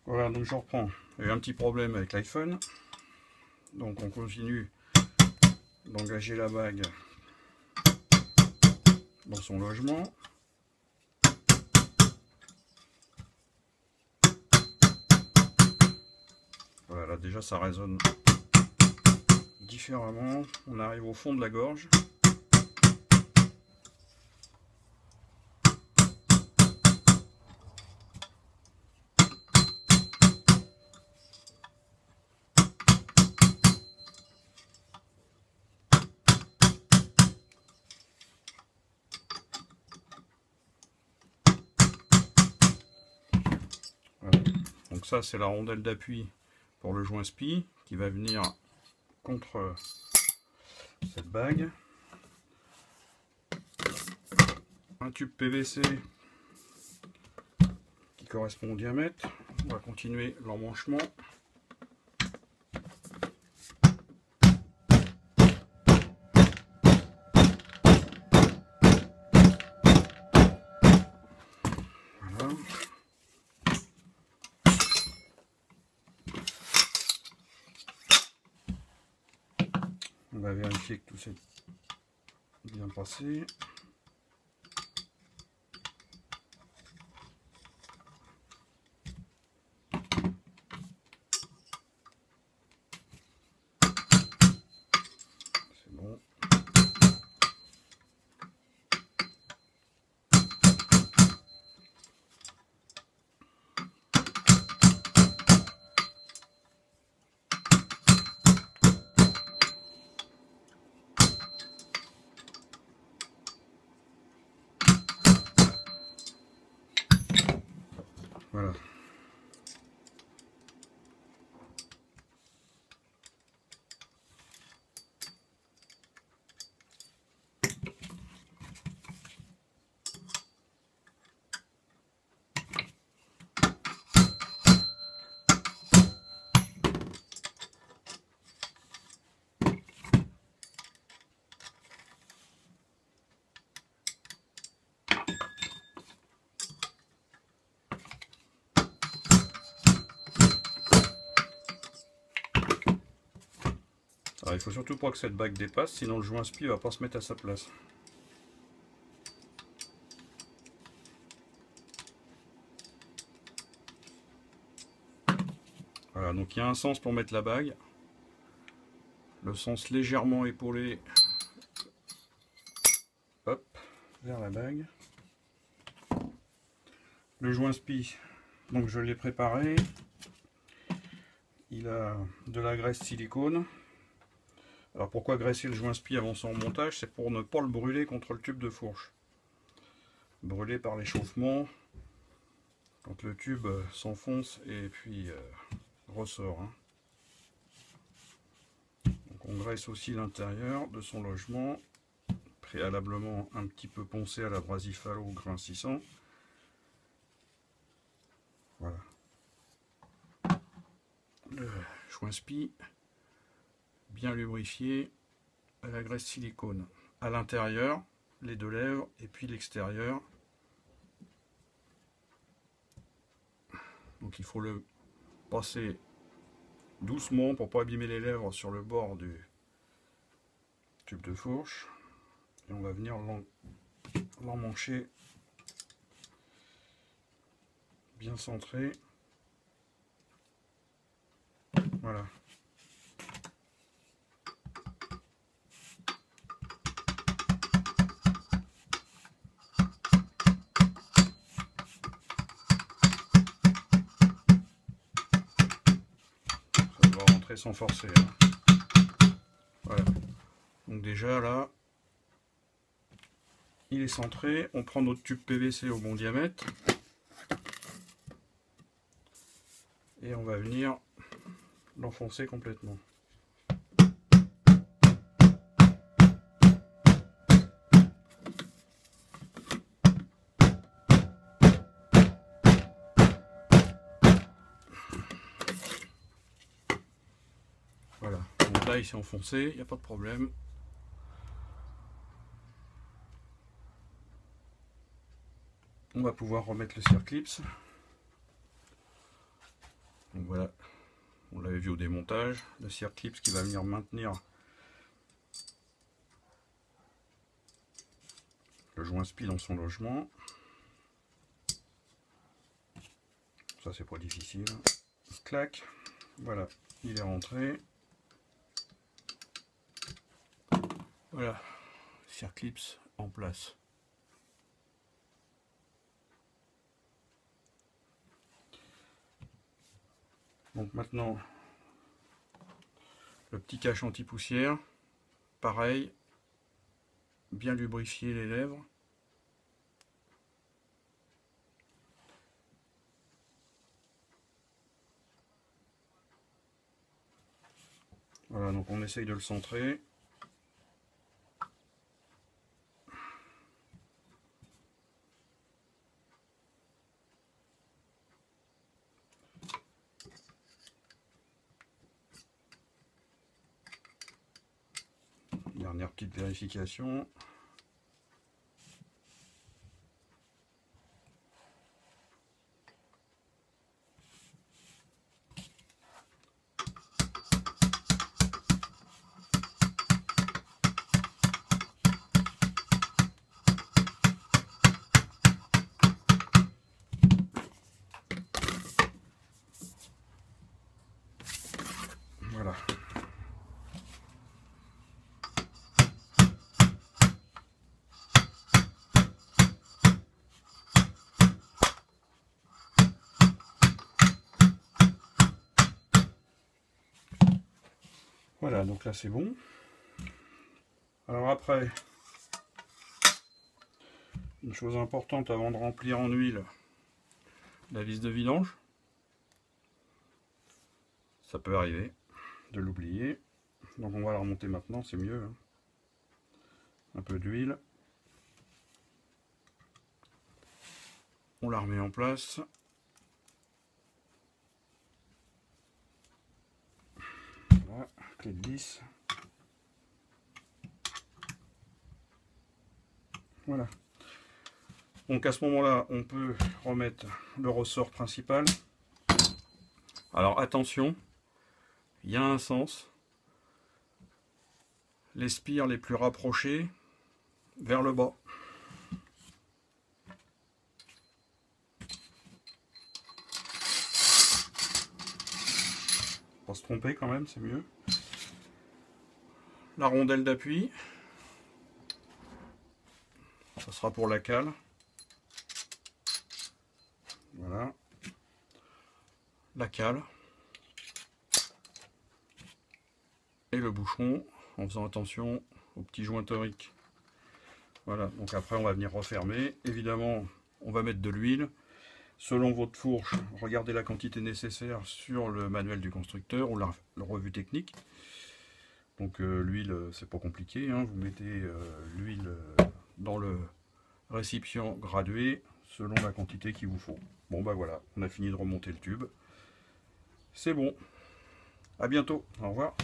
Voilà, donc je reprends. Il y a eu un petit problème avec l'iPhone. Donc on continue d'engager la bague dans son logement. Voilà, là déjà ça résonne différemment. On arrive au fond de la gorge. Voilà. Donc ça c'est la rondelle d'appui pour le joint SPI qui va venir contre cette bague. Un tube PVC qui correspond au diamètre. On va continuer l'emmanchement. Voilà. On va vérifier que tout s'est bien passé. C'est bon. Voilà. Alors, il faut surtout pas que cette bague dépasse, sinon le joint SPI va pas se mettre à sa place. Voilà, donc il y a un sens pour mettre la bague. Le sens légèrement épaulé, hop, vers la bague. Le joint SPI, donc je l'ai préparé. Il a de la graisse silicone. Alors pourquoi graisser le joint SPI avant son montage? C'est pour ne pas le brûler contre le tube de fourche. Brûler par l'échauffement quand le tube s'enfonce et puis ressort. Hein. Donc on graisse aussi l'intérieur de son logement, préalablement un petit peu poncé à l'abrasif au grain 600. Voilà. Le joint SPI bien lubrifié à la graisse silicone. À l'intérieur, les deux lèvres et puis l'extérieur. Donc il faut le passer doucement pour pas abîmer les lèvres sur le bord du tube de fourche. Et on va venir l'emmancher bien centré. Voilà. Ça doit rentrer sans forcer. Hein. Voilà. Donc déjà là, il est centré. On prend notre tube PVC au bon diamètre. Et on va venir l'enfoncer complètement. Voilà, donc là il s'est enfoncé, il n'y a pas de problème. On va pouvoir remettre le circlips. Donc voilà, on l'avait vu au démontage, le circlip qui va venir maintenir le joint spi dans son logement. Ça c'est pas difficile. Clac, voilà, il est rentré. Voilà, circlips en place. Donc maintenant, le petit cache anti-poussière, pareil, bien lubrifier les lèvres. Voilà, donc on essaye de le centrer. Dernière petite vérification. Voilà. Voilà, donc là c'est bon. Alors après, une chose importante avant de remplir en huile, la vis de vidange. Ça peut arriver de l'oublier. Donc on va la remonter maintenant, c'est mieux. Hein. Un peu d'huile. On la remet en place. Voilà, clé de vis. Voilà. Donc à ce moment-là, on peut remettre le ressort principal. Alors attention, il y a un sens. Les spires les plus rapprochés vers le bas. Pas se tromper quand même, c'est mieux. La rondelle d'appui. Ça sera pour la cale. Voilà. La cale. Et le bouchon, en faisant attention aux petits joints toriques. Voilà, donc après on va venir refermer. Évidemment, on va mettre de l'huile. Selon votre fourche, regardez la quantité nécessaire sur le manuel du constructeur ou la revue technique. Donc l'huile, c'est pas compliqué, hein. Vous mettez l'huile dans le récipient gradué selon la quantité qu'il vous faut. Bon bah voilà, on a fini de remonter le tube. C'est bon. À bientôt. Au revoir.